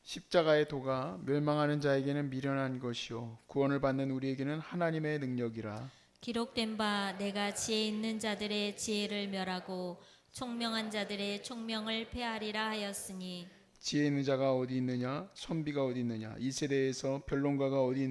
십자가의 도가 멸망하는 자에게는 미련한 것이요 구원을 받는 우리에게는 하나님의 능력이라. 기록된 바 내가 지혜 있는 자들의 지혜를 멸하고 총명한 자들의 총명을 폐하리라 하였으니 지혜 있는 자가 어디 있느냐 선비가 어디 있느냐 이 세대에서 변론가가 어디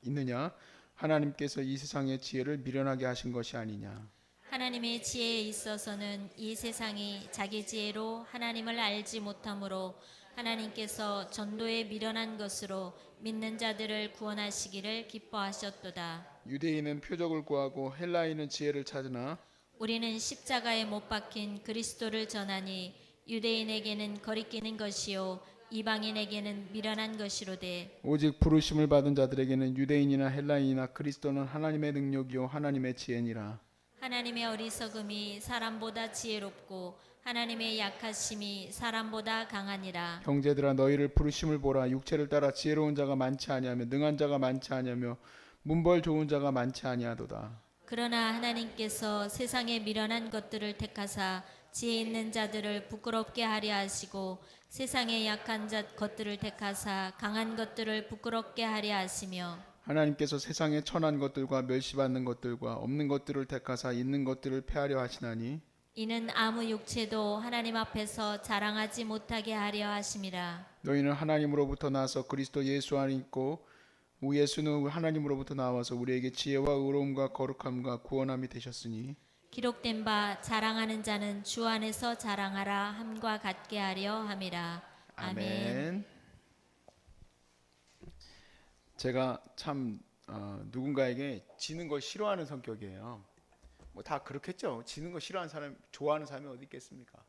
있느냐 하나님께서 이 세상의 지혜를 미련하게 하신 것이 아니냐. 하나님의 지혜에 있어서는 이 세상이 자기 지혜로 하나님을 알지 못하므로 하나님께서 전도에 미련한 것으로 믿는 자들을 구원하시기를 기뻐하셨도다. 유대인은 표적을 구하고 헬라인은 지혜를 찾으나 우리는 십자가에 못 박힌 그리스도를 전하니 유대인에게는 거리끼는 것이요 이방인에게는 미련한 것이로되 오직 부르심을 받은 자들에게는 유대인이나 헬라인이나 그리스도는 하나님의 능력이요 하나님의 지혜니라. 하나님의 어리석음이 사람보다 지혜롭고 하나님의 약하심이 사람보다 강하니라. 형제들아 너희를 부르심을 보라. 육체를 따라 지혜로운 자가 많지 아니하며 능한 자가 많지 아니하며 문벌 좋은 자가 많지 아니하도다. 그러나 하나님께서 세상에 미련한 것들을 택하사 지혜 있는 자들을 부끄럽게 하려 하시고 세상에 약한 것들을 택하사 강한 것들을 부끄럽게 하려 하시며 하나님께서 세상에 천한 것들과 멸시받는 것들과 없는 것들을 택하사 있는 것들을 폐하려 하시나니 이는 아무 육체도 하나님 앞에서 자랑하지 못하게 하려 하심이라. 너희는 하나님으로부터 나서 그리스도 예수 안에 있고 예수는 하나님으로부터 나와서 우리에게 지혜와 의로움과 거룩함과 구원함이 되셨으니 기록된 바 자랑하는 자는 주 안에서 자랑하라 함과 같게 하려 함이라. 아멘. 아멘. 제가 참 누군가에게 지는 걸 싫어하는 성격이에요. 뭐 다 그렇겠죠. 지는 거 싫어하는 사람, 좋아하는 사람이 어디 있겠습니까?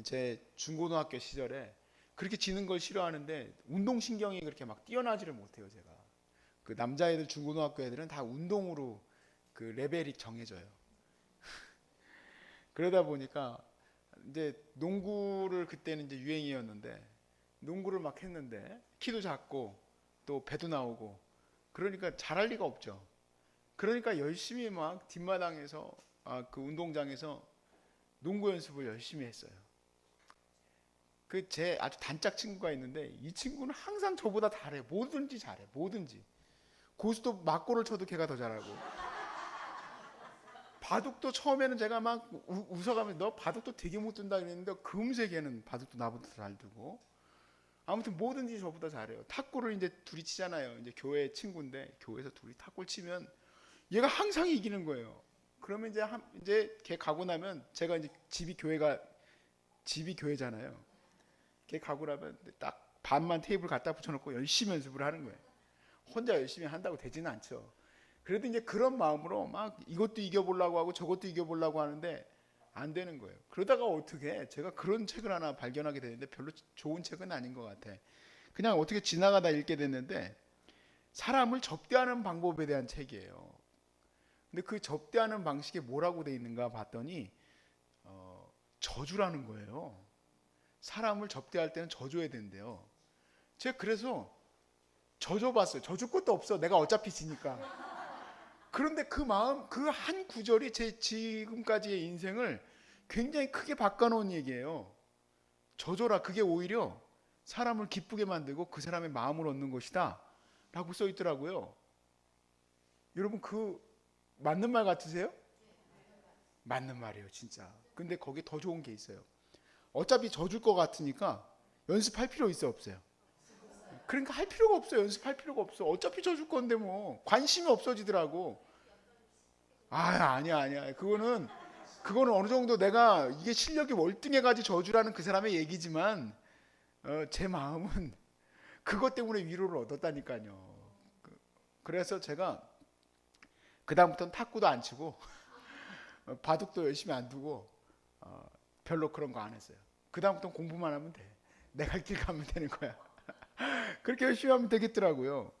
제 중고등학교 시절에 그렇게 지는 걸 싫어하는데 운동신경이 그렇게 막 뛰어나지를 못해요. 제가 그 남자애들 중고등학교 애들은 다 운동으로 그 레벨이 정해져요. 그러다 보니까 이제 농구를 그때는 이제 유행이었는데 농구를 막 했는데 키도 작고 또 배도 나오고 그러니까 잘할 리가 없죠. 그러니까 열심히 막 뒷마당에서 그 운동장에서 농구 연습을 열심히 했어요. 그 제 아주 단짝 친구가 있는데 이 친구는 항상 저보다 잘해. 뭐든지 잘해. 뭐든지. 고수도 막골을 쳐도 걔가 더 잘하고. 바둑도 처음에는 제가 막 웃어가면서 너 바둑도 되게 못 둔다 그랬는데 금세 걔는 바둑도 나보다 잘 두고. 아무튼 뭐든지 저보다 잘해요. 탁구를 이제 둘이 치잖아요. 이제 교회 친구인데 교회에서 둘이 탁구를 치면 얘가 항상 이기는 거예요. 그러면 이제 걔 가고 나면 제가 이제 집이 교회잖아요. 걔 가고 나면 딱 반만 테이블 갖다 붙여놓고 열심히 연습을 하는 거예요. 혼자 열심히 한다고 되지는 않죠. 그래도 이제 그런 마음으로 막 이것도 이겨보려고 하고 저것도 이겨보려고 하는데 안 되는 거예요. 그러다가 어떻게 제가 그런 책을 하나 발견하게 되는데 별로 좋은 책은 아닌 것 같아. 그냥 어떻게 지나가다 읽게 됐는데 사람을 접대하는 방법에 대한 책이에요. 근데 그 접대하는 방식이 뭐라고 돼 있는가 봤더니 저주라는 거예요. 사람을 접대할 때는 저줘야 된대요. 제가 그래서 저줘봤어요. 저줄 것도 없어. 내가 어차피 지니까. 그런데 그 마음, 그 한 구절이 제 지금까지의 인생을 굉장히 크게 바꿔놓은 얘기예요. 저줘라. 그게 오히려 사람을 기쁘게 만들고 그 사람의 마음을 얻는 것이다 라고 써 있더라고요. 여러분 그 맞는 말 같으세요? 맞는 말이에요 진짜. 근데 거기에 더 좋은 게 있어요. 어차피 져줄 것 같으니까 연습할 필요 있어 없어요? 그러니까 할 필요가 없어요. 연습할 필요가 없어. 어차피 져줄 건데 뭐 관심이 없어지더라고. 아니야. 그거는 어느 정도 내가 이게 실력이 월등해가지고 져주라는 그 사람의 얘기지만 제 마음은 그것 때문에 위로를 얻었다니까요. 그래서 제가 그 다음부터는 탁구도 안 치고 바둑도 열심히 안 두고 별로 그런 거 안 했어요. 그 다음부터는 공부만 하면 돼. 내 갈 길 가면 되는 거야. 그렇게 열심히 하면 되겠더라고요.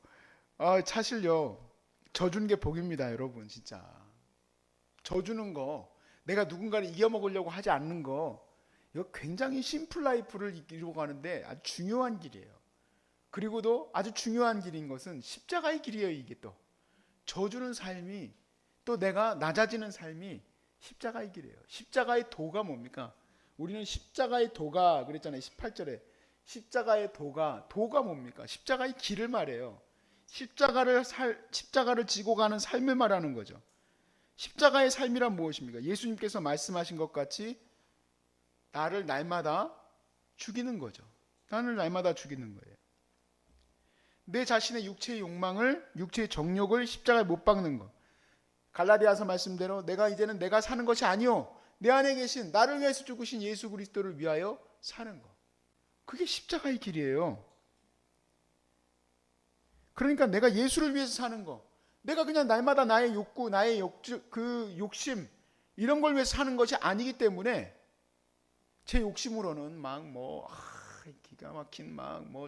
사실요 져주는 게 복입니다 여러분. 진짜 져주는 거, 내가 누군가를 이겨먹으려고 하지 않는 거, 이거 굉장히 심플 라이프를 이루고 가는데 아주 중요한 길이에요. 그리고도 아주 중요한 길인 것은 십자가의 길이에요. 이게 또 져주는 삶이, 또 내가 낮아지는 삶이 십자가의 길이에요. 십자가의 도가 뭡니까? 우리는 십자가의 도가 그랬잖아요. 18절에 십자가의 도가 뭡니까? 십자가의 길을 말해요. 십자가를 지고 가는 삶을 말하는 거죠. 십자가의 삶이란 무엇입니까? 예수님께서 말씀하신 것 같이 나를 날마다 죽이는 거죠. 나를 날마다 죽이는 거예요. 내 자신의 육체의 욕망을, 육체의 정욕을 십자가에 못 박는 것. 갈라디아서 말씀대로 내가 이제는 내가 사는 것이 아니요 내 안에 계신 나를 위해서 죽으신 예수 그리스도를 위하여 사는 것. 그게 십자가의 길이에요. 그러니까 내가 예수를 위해서 사는 거. 내가 그냥 날마다 나의 욕구, 나의 욕심 이런 걸 위해서 사는 것이 아니기 때문에 제 욕심으로는 기가 막힌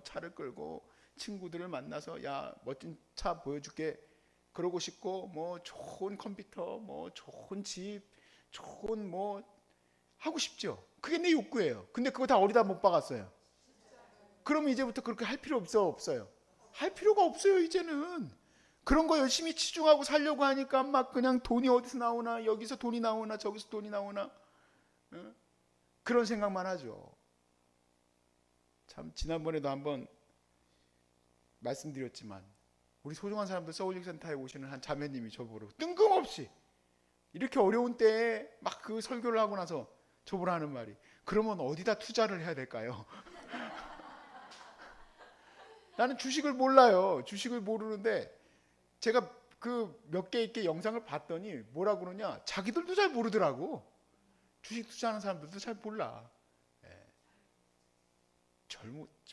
차를 끌고 친구들을 만나서 야 멋진 차 보여줄게 그러고 싶고 좋은 컴퓨터 좋은 집 좋은 하고 싶죠. 그게 내 욕구예요. 근데 그거 다 어디다 못 박았어요. 그러면 이제부터 그렇게 할 필요 없어요? 할 필요가 없어요. 이제는 그런 거 열심히 치중하고 살려고 하니까 막 그냥 돈이 어디서 나오나 여기서 돈이 나오나 저기서 돈이 나오나 그런 생각만 하죠. 참 지난번에도 한번 말씀드렸지만 우리 소중한 사람들 서울육센터에 오시는 한 자매님이 저보고 뜬금없이 이렇게 어려운 때에 막 그 설교를 하고 나서 저보고 하는 말이 그러면 어디다 투자를 해야 될까요? 나는 주식을 몰라요. 주식을 모르는데 제가 그 몇 개 있게 영상을 봤더니 뭐라 그러냐 자기들도 잘 모르더라고. 주식 투자하는 사람들도 잘 몰라.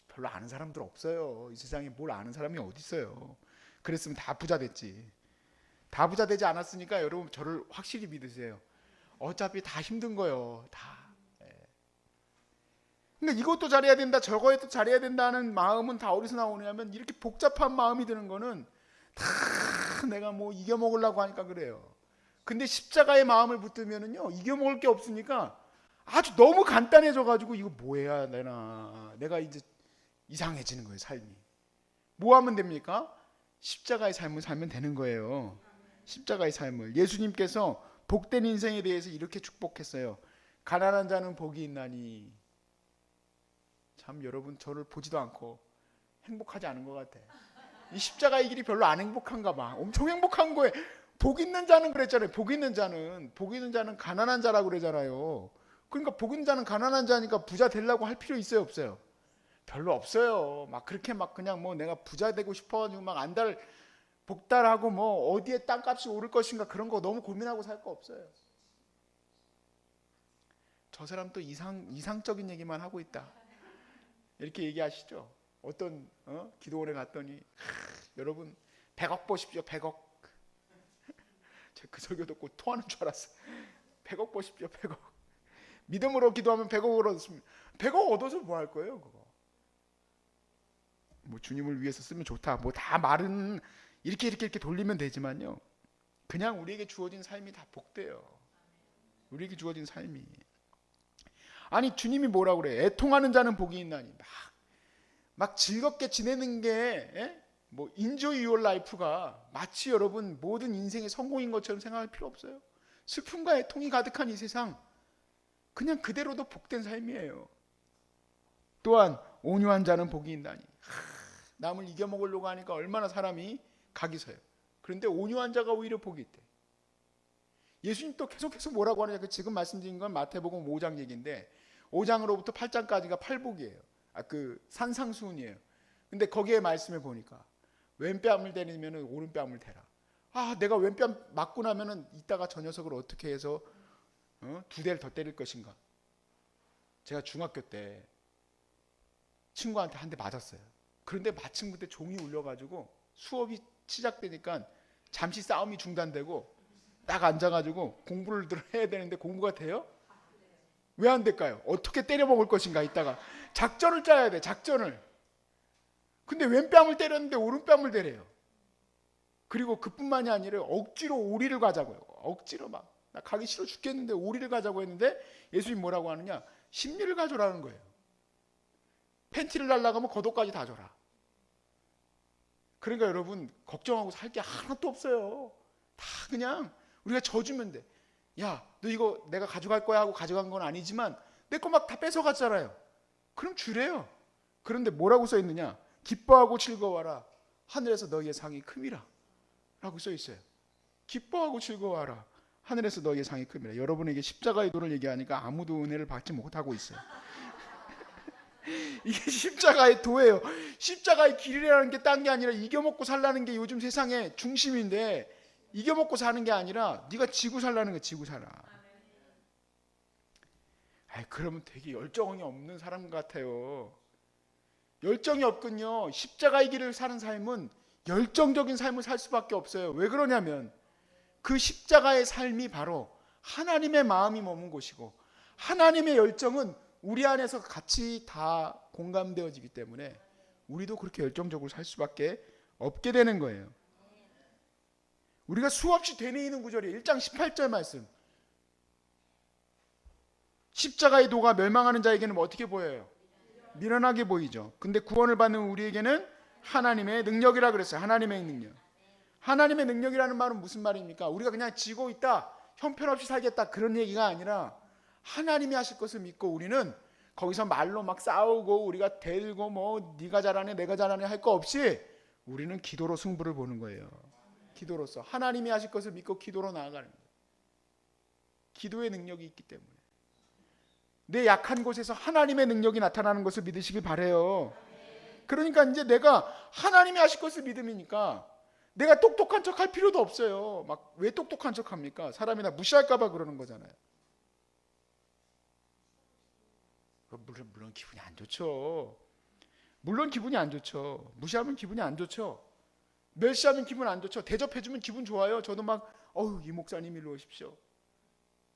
별로 아는 사람들 없어요. 이 세상에 뭘 아는 사람이 어디 있어요. 그랬으면 다 부자 됐지. 다 부자 되지 않았으니까 여러분 저를 확실히 믿으세요. 어차피 다 힘든 거예요. 다. 그러니까 이것도 잘해야 된다 저것도 잘해야 된다는 마음은 다 어디서 나오냐면 이렇게 복잡한 마음이 드는 거는 다 내가 이겨먹으려고 하니까 그래요. 근데 십자가의 마음을 붙들면은요 이겨먹을 게 없으니까 아주 너무 간단해져가지고 이거 뭐 해야 되나 내가 이제 이상해지는 거예요. 삶이 뭐 하면 됩니까? 십자가의 삶을 살면 되는 거예요. 십자가의 삶을 예수님께서 복된 인생에 대해서 이렇게 축복했어요. 가난한 자는 복이 있나니. 참 여러분 저를 보지도 않고 행복하지 않은 것 같아. 이 십자가의 길이 별로 안 행복한가 봐. 엄청 행복한 거예요. 복 있는 자는 그랬잖아요. 복 있는 자는 가난한 자라고 그러잖아요. 그러니까 복 있는 자는 가난한 자니까 부자 되려고 할 필요 있어요 없어요? 별로 없어요. 막 그렇게 그냥 내가 부자 되고 싶어가지고 안달 복달하고 어디에 땅값이 오를 것인가 그런 거 너무 고민하고 살 거 없어요. 저 사람 또 이상적인 얘기만 하고 있다 이렇게 얘기하시죠. 어떤 기도원에 갔더니 여러분 100억 보십시오. 100억. 제가 그 설교 듣고 토하는 줄 알았어요. 100억 보십시오. 100억. 믿음으로 기도하면 100억을 얻습니다. 100억 얻어서 뭐 할 거예요 그거? 주님을 위해서 쓰면 좋다. 다 말은 이렇게 돌리면 되지만요. 그냥 우리에게 주어진 삶이 다 복돼요. 우리에게 주어진 삶이. 아니 주님이 뭐라고 그래? 애통하는 자는 복이 있나니. 막 즐겁게 지내는 게 enjoy your life가 마치 여러분 모든 인생의 성공인 것처럼 생각할 필요 없어요. 슬픔과 애통이 가득한 이 세상 그냥 그대로도 복된 삶이에요. 또한 온유한 자는 복이 있나니. 남을 이겨먹으려고 하니까 얼마나 사람이 각이 서요. 그런데 온유한 자가 오히려 복이 있대. 예수님 또 계속해서 뭐라고 하느냐. 지금 말씀드린 건 마태복음 5장 얘기인데 5장으로부터 8장까지가 팔복이에요. 그 산상수훈이에요. 근데 거기에 말씀을 보니까 왼뺨을 때리면 오른뺨을 대라. 내가 왼뺨 맞고 나면은 이따가 저 녀석을 어떻게 해서 2대를 더 때릴 것인가. 제가 중학교 때 친구한테 한 대 맞았어요. 그런데 마침 그때 종이 울려가지고 수업이 시작되니까 잠시 싸움이 중단되고 딱 앉아가지고 공부를 해야 되는데 공부가 돼요? 왜 안 될까요? 어떻게 때려먹을 것인가. 이따가 작전을 짜야 돼. 작전을. 근데 왼뺨을 때렸는데 오른뺨을 때려요. 그리고 그뿐만이 아니라 억지로 오리를 가자고요. 억지로 나 가기 싫어 죽겠는데 오리를 가자고 했는데 예수님 뭐라고 하느냐. 심리를 가져라는 거예요. 팬티를 날라가면 겉옷까지 다 줘라. 그러니까 여러분 걱정하고 살 게 하나도 없어요. 다 그냥 우리가 져주면 돼. 야, 너 이거 내가 가져갈 거야 하고 가져간 건 아니지만 내 거 막 다 뺏어갔잖아요. 그럼 주래요. 그런데 뭐라고 써 있느냐? 기뻐하고 즐거워하라. 하늘에서 너희의 상이 큼이라. 라고 써 있어요. 기뻐하고 즐거워하라. 하늘에서 너희의 상이 큼이라. 여러분에게 십자가의 도를 얘기하니까 아무도 은혜를 받지 못하고 있어요. 이게 십자가의 도예요. 십자가의 길이라는 게 딴 게 아니라 이겨먹고 살라는 게 요즘 세상의 중심인데, 이겨먹고 사는 게 아니라 네가 지고 살라는 거. 지고 살아. 그러면 되게 열정이 없는 사람 같아요. 열정이 없군요. 십자가의 길을 사는 삶은 열정적인 삶을 살 수밖에 없어요. 왜 그러냐면 그 십자가의 삶이 바로 하나님의 마음이 머문 곳이고, 하나님의 열정은 우리 안에서 같이 다 공감되어지기 때문에 우리도 그렇게 열정적으로 살 수밖에 없게 되는 거예요. 우리가 수없이 되뇌이는 구절이에요. 1장 18절 말씀. 십자가의 도가 멸망하는 자에게는 어떻게 보여요? 미련하게 보이죠. 근데 구원을 받는 우리에게는 하나님의 능력이라 그랬어요. 하나님의 능력. 하나님의 능력이라는 말은 무슨 말입니까? 우리가 그냥 지고 있다, 형편없이 살겠다, 그런 얘기가 아니라 하나님이 하실 것을 믿고, 우리는 거기서 말로 막 싸우고 우리가 대들고 뭐 네가 잘하네 내가 잘하네 할 거 없이 우리는 기도로 승부를 보는 거예요. 기도로서 하나님이 하실 것을 믿고 기도로 나아가는 거예요. 기도의 능력이 있기 때문에 내 약한 곳에서 하나님의 능력이 나타나는 것을 믿으시길 바라요. 그러니까 이제 내가 하나님이 하실 것을 믿음이니까 내가 똑똑한 척 할 필요도 없어요. 막 왜 똑똑한 척 합니까? 사람이 나 무시할까 봐 그러는 거잖아요. 물론 기분이 안 좋죠. 물론 기분이 안 좋죠. 무시하면 기분이 안 좋죠. 멸시하면 기분 안 좋죠. 대접해주면 기분 좋아요. 저도 막 이 목사님 일로 오십시오.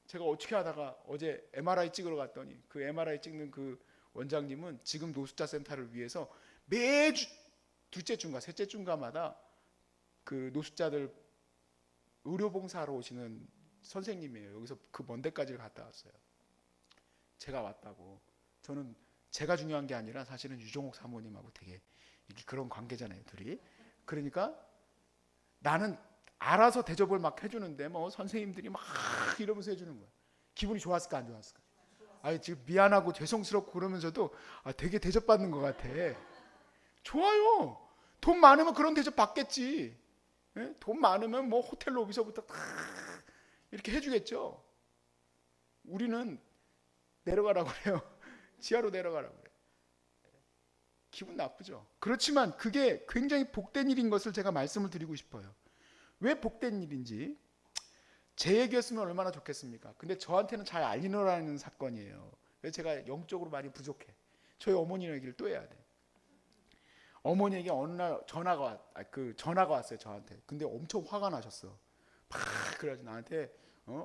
제가 어떻게 하다가 어제 MRI 찍으러 갔더니 그 MRI 찍는 그 원장님은 지금 노숙자 센터를 위해서 매주 둘째 주인가 셋째 주인가마다 그 노숙자들 의료봉사하러 오시는 선생님이에요. 여기서 그 먼 데까지 갔다 왔어요. 제가 왔다고. 저는 제가 중요한 게 아니라 사실은 유종옥 사모님하고 되게 그런 관계잖아요, 둘이. 그러니까 나는 알아서 대접을 막 해주는데 뭐 선생님들이 막 이러면서 해주는 거야. 기분이 좋았을까 안 좋았을까? 지금 미안하고 죄송스럽고 그러면서도 되게 대접받는 것 같아. 좋아요. 돈 많으면 그런 대접 받겠지. 예? 돈 많으면 뭐 호텔 로비서부터 다 이렇게 해주겠죠. 우리는 내려가라고 그래요. 지하로 내려가라고 그래요. 기분 나쁘죠. 그렇지만 그게 굉장히 복된 일인 것을 제가 말씀을 드리고 싶어요. 왜 복된 일인지. 제 얘기였으면 얼마나 좋겠습니까? 근데 저한테는 잘 알리노라는 사건이에요. 그래서 제가 영적으로 많이 부족해. 저희 어머니 얘기를 또 해야 돼. 어머니에게 어느 날 전화가 왔어요, 저한테. 근데 엄청 화가 나셨어. 막 그래가지고 나한테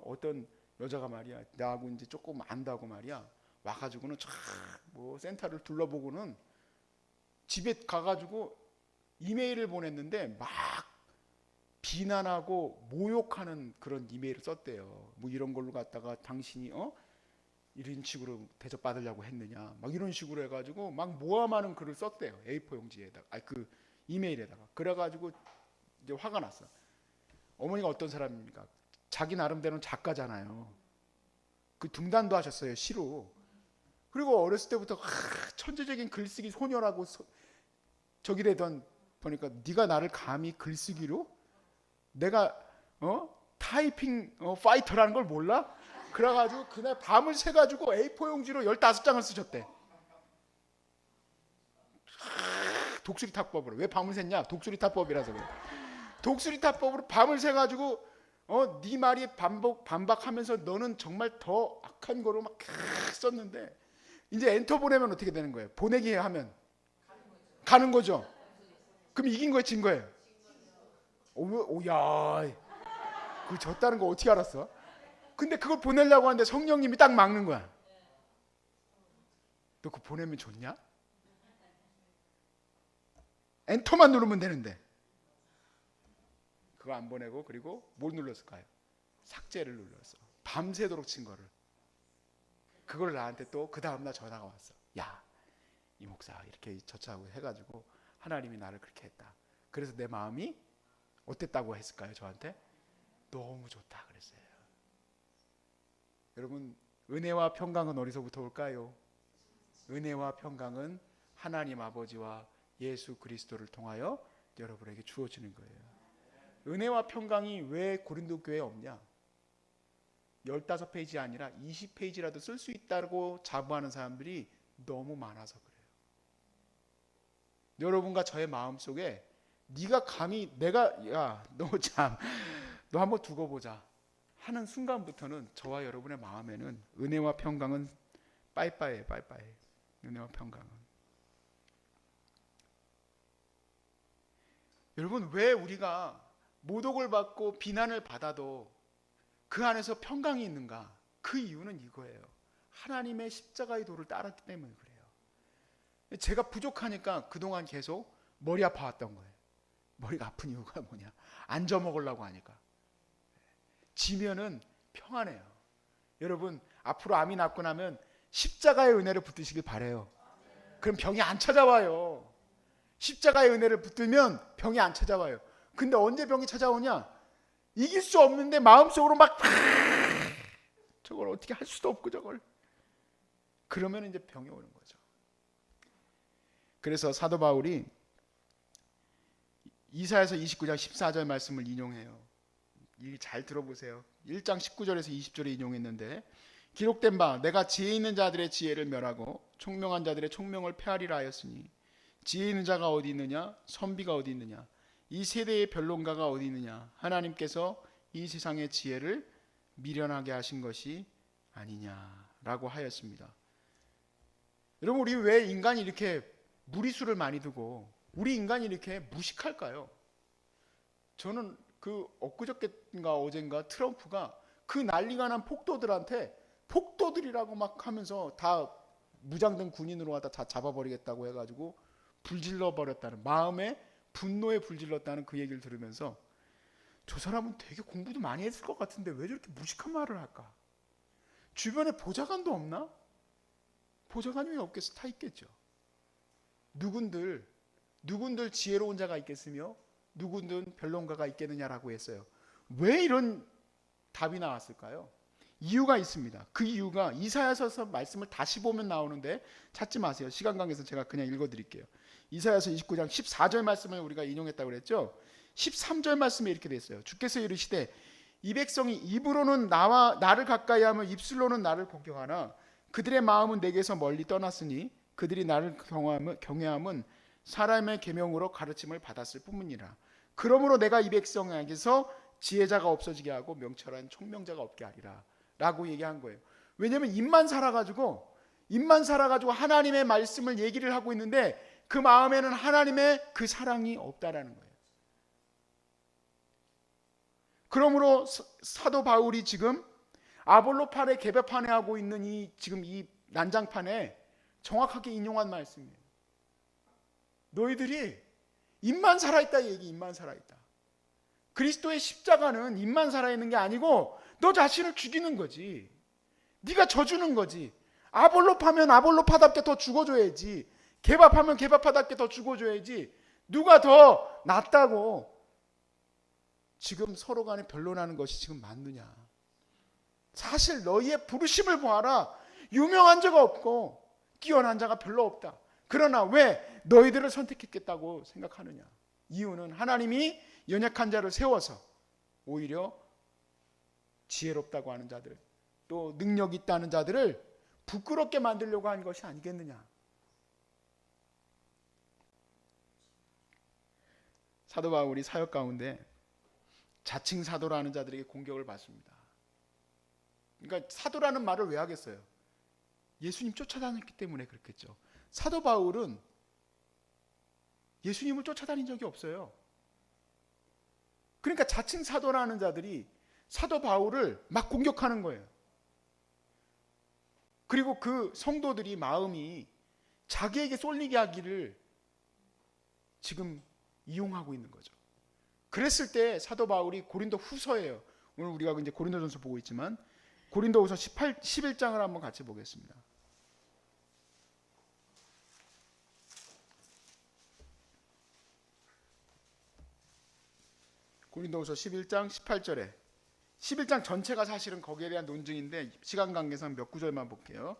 어떤 여자가 말이야, 나하고 이제 조금 안다고 말이야, 와가지고는 뭐 센터를 둘러보고는 집에 가가지고 이메일을 보냈는데 막 비난하고 모욕하는 그런 이메일을 썼대요. 뭐 이런 걸로 갖다가 당신이 이런 식으로 대접받으려고 했느냐, 막 이런 식으로 해가지고 막 모함하는 글을 썼대요. A4 용지에다가, 그 이메일에다가. 그래가지고 이제 화가 났어. 어머니가 어떤 사람입니까? 자기 나름대로는 작가잖아요. 그 등단도 하셨어요, 시로. 그리고 어렸을 때부터 천재적인 글쓰기 소녀라고 저기 되던 보니까 네가 나를 감히 글쓰기로? 내가 타이핑 파이터라는 걸 몰라? 그래가지고 그날 밤을 새가지고 A4 용지로 15장을 쓰셨대. 독수리 타법으로. 왜 밤을 샜냐? 독수리 타법이라서 그래. 독수리 타법으로 밤을 새가지고 네 말이 반박하면서 너는 정말 더 악한 거로 막 썼는데, 이제 엔터 보내면 어떻게 되는 거예요? 보내기 하면 가는 거죠. 그럼 이긴 거예요, 진 거예요? 오야, 그 졌다는 거 어떻게 알았어? 근데 그걸 보내려고 하는데 성령님이 딱 막는 거야. 너 그거 보내면 좋냐? 엔터만 누르면 되는데 그거 안 보내고, 그리고 뭘 눌렀을까요? 삭제를 눌렀어. 밤새도록 친 거를. 그걸 나한테 또 그 다음날 전화가 왔어. 야, 이 목사 이렇게 저차하고 해가지고 하나님이 나를 그렇게 했다. 그래서 내 마음이 어땠다고 했을까요? 저한테 너무 좋다 그랬어요. 여러분, 은혜와 평강은 어디서부터 올까요? 은혜와 평강은 하나님 아버지와 예수 그리스도를 통하여 여러분에게 주어지는 거예요. 은혜와 평강이 왜 고린도 교회에 없냐? 15페이지 아니라 20페이지라도 쓸 수 있다고 자부하는 사람들이 너무 많아서 그래요. 여러분과 저의 마음속에 네가 감히 너 한번 두고 보자 하는 순간부터는 저와 여러분의 마음에는 은혜와 평강은 빠이빠이예요. 빠이빠이. 은혜와 평강은. 여러분, 왜 우리가 모독을 받고 비난을 받아도 그 안에서 평강이 있는가? 그 이유는 이거예요. 하나님의 십자가의 도를 따랐기 때문에 그래요. 제가 부족하니까 그동안 계속 머리 아파왔던 거예요. 머리가 아픈 이유가 뭐냐? 안 져먹으려고 하니까. 지면은 평안해요. 여러분, 앞으로 암이 낫고 나면 십자가의 은혜를 붙드시길 바라요. 그럼 병이 안 찾아와요. 십자가의 은혜를 붙들면 병이 안 찾아와요. 근데 언제 병이 찾아오냐? 이길 수 없는데 마음속으로 막 저걸 어떻게 할 수도 없고 저걸. 그러면 이제 병이 오는 거죠. 그래서 사도 바울이 이사야서 29장 14절 말씀을 인용해요. 이 잘 들어보세요. 1장 19절에서 20절에 인용했는데 기록된 바 내가 지혜 있는 자들의 지혜를 멸하고 총명한 자들의 총명을 폐하리라 하였으니 지혜 있는 자가 어디 있느냐? 선비가 어디 있느냐? 이 세대의 변론가가 어디 있느냐? 하나님께서 이 세상의 지혜를 미련하게 하신 것이 아니냐라고 하였습니다. 여러분, 우리 왜 인간이 이렇게 무리수를 많이 두고 우리 인간이 이렇게 무식할까요? 저는 그 엊그저께인가 어젠가 트럼프가 그 난리가 난 폭도들한테 폭도들이라고 막 하면서 다 무장된 군인으로 갖다 다 잡아버리겠다고 해가지고 불질러 버렸다는, 마음에 분노에 불질렀다는 그 얘기를 들으면서 저 사람은 되게 공부도 많이 했을 것 같은데 왜 저렇게 무식한 말을 할까? 주변에 보좌관도 없나? 보좌관이 왜 없겠어? 다 있겠죠. 누군들 지혜로운 자가 있겠으며 누군들 변론가가 있겠느냐라고 했어요. 왜 이런 답이 나왔을까요? 이유가 있습니다. 그 이유가 이사야서 말씀을 다시 보면 나오는데 찾지 마세요. 시간 관계에서 제가 그냥 읽어드릴게요. 이사야서 29장 14절 말씀을 우리가 인용했다고 그랬죠. 13절 말씀에 이렇게 돼 있어요. 주께서 이르시되 이 백성이 입으로는 나를 가까이하며 입술로는 나를 공경하나 그들의 마음은 내게서 멀리 떠났으니 그들이 나를 경외함은 사람의 계명으로 가르침을 받았을 뿐이니라. 그러므로 내가 이 백성에게서 지혜자가 없어지게 하고 명철한 총명자가 없게 하리라 라고 얘기한 거예요. 왜냐하면 입만 살아가지고 하나님의 말씀을 얘기를 하고 있는데 그 마음에는 하나님의 그 사랑이 없다라는 거예요. 그러므로 사도 바울이 지금 아볼로판에 개벽판에 하고 있는 이 난장판에 정확하게 인용한 말씀이에요. 너희들이 입만 살아있다 얘기, 입만 살아있다. 그리스도의 십자가는 입만 살아있는 게 아니고 너 자신을 죽이는 거지. 네가 져주는 거지. 아볼로파면 아볼로파답게 더 죽어줘야지. 개밥하면 개밥파답게 더 죽어줘야지. 누가 더 낫다고 지금 서로 간에 변론하는 것이 지금 맞느냐. 사실 너희의 부르심을 보아라. 유명한 자가 없고 뛰어난 자가 별로 없다. 그러나 왜 너희들을 선택했겠다고 생각하느냐. 이유는 하나님이 연약한 자를 세워서 오히려 지혜롭다고 하는 자들, 또 능력 있다는 자들을 부끄럽게 만들려고 한 것이 아니겠느냐. 사도 바울이 사역 가운데 자칭 사도라는 자들에게 공격을 받습니다. 그러니까 사도라는 말을 왜 하겠어요? 예수님 쫓아다녔기 때문에 그렇겠죠. 사도 바울은 예수님을 쫓아다닌 적이 없어요. 그러니까 자칭 사도라는 자들이 사도 바울을 막 공격하는 거예요. 그리고 그 성도들이 마음이 자기에게 쏠리게 하기를 지금 이용하고 있는 거죠. 그랬을 때 사도 바울이 고린도 후서예요. 오늘 우리가 이제 고린도전서 보고 있지만 고린도후서 11장을 한번 같이 보겠습니다. 고린도후서 11장 18절에 11장 전체가 사실은 거기에 대한 논증인데 시간 관계상 몇 구절만 볼게요.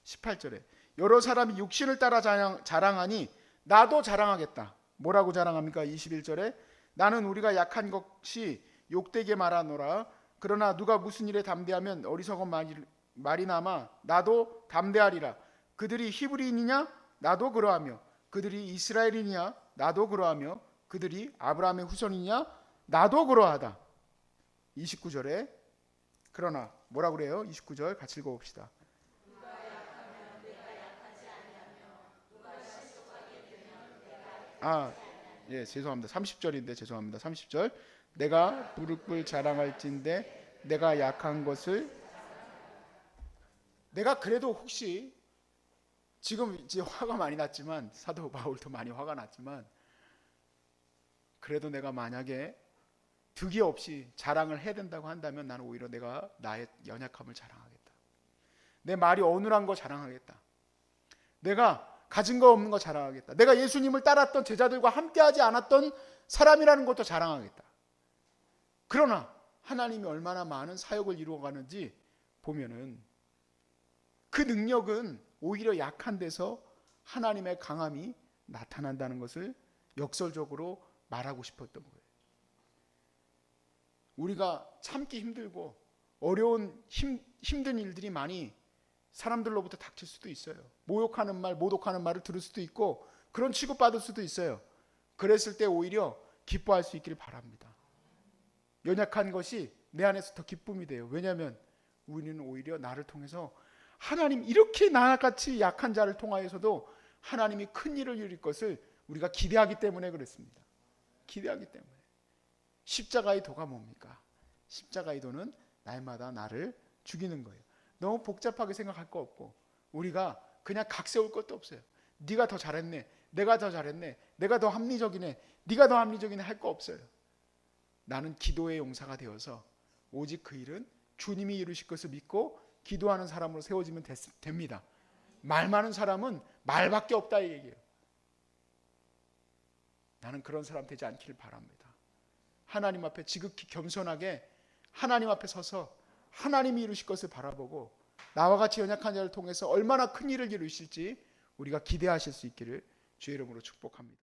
18절에 여러 사람이 육신을 따라 자랑하니 나도 자랑하겠다. 뭐라고 자랑합니까? 21절에 나는 우리가 약한 것이 욕되게 말하노라. 그러나 누가 무슨 일에 담대하면 어리석은 말이나마 나도 담대하리라. 그들이 히브리인이냐? 나도 그러하며 그들이 이스라엘이냐? 나도 그러하며 그들이 아브라함의 후손이냐? 나도 그러하다. 29절에 그러나 뭐라고 그래요? 29절 같이 읽어봅시다. 죄송합니다. 30절인데 죄송합니다. 30절 내가 부르짖 자랑할진대 내가 약한 것을 내가 그래도 혹시 지금 이제 화가 많이 났지만 사도 바울도 많이 화가 났지만 그래도 내가 만약에 득이 없이 자랑을 해야 된다고 한다면 나는 오히려 내가 나의 연약함을 자랑하겠다. 내 말이 어눌한 거 자랑하겠다. 내가 가진 거 없는 거 자랑하겠다. 내가 예수님을 따랐던 제자들과 함께하지 않았던 사람이라는 것도 자랑하겠다. 그러나 하나님이 얼마나 많은 사역을 이루어가는지 보면은 그 능력은 오히려 약한 데서 하나님의 강함이 나타난다는 것을 역설적으로 말하고 싶었던 거예요. 우리가 참기 힘들고 어려운 힘든 일들이 많이 사람들로부터 닥칠 수도 있어요. 모욕하는 말, 모독하는 말을 들을 수도 있고 그런 취급받을 수도 있어요. 그랬을 때 오히려 기뻐할 수 있기를 바랍니다. 연약한 것이 내 안에서 더 기쁨이 돼요. 왜냐하면 우리는 오히려 나를 통해서 하나님 이렇게 나같이 약한 자를 통하여서도 하나님이 큰 일을 이룰 것을 우리가 기대하기 때문에 그렇습니다. 기대하기 때문에. 십자가의 도가 뭡니까? 십자가의 도는 날마다 나를 죽이는 거예요. 너무 복잡하게 생각할 거 없고 우리가 그냥 각 세울 것도 없어요. 네가 더 잘했네. 내가 더 잘했네. 내가 더 합리적이네. 네가 더 합리적이네 할 거 없어요. 나는 기도의 용사가 되어서 오직 그 일은 주님이 이루실 것을 믿고 기도하는 사람으로 세워지면 됩니다. 말 많은 사람은 말밖에 없다 이 얘기예요. 나는 그런 사람 되지 않기를 바랍니다. 하나님 앞에 지극히 겸손하게 하나님 앞에 서서 하나님이 이루실 것을 바라보고 나와 같이 연약한 자를 통해서 얼마나 큰 일을 이루실지 우리가 기대하실 수 있기를 주의 이름으로 축복합니다.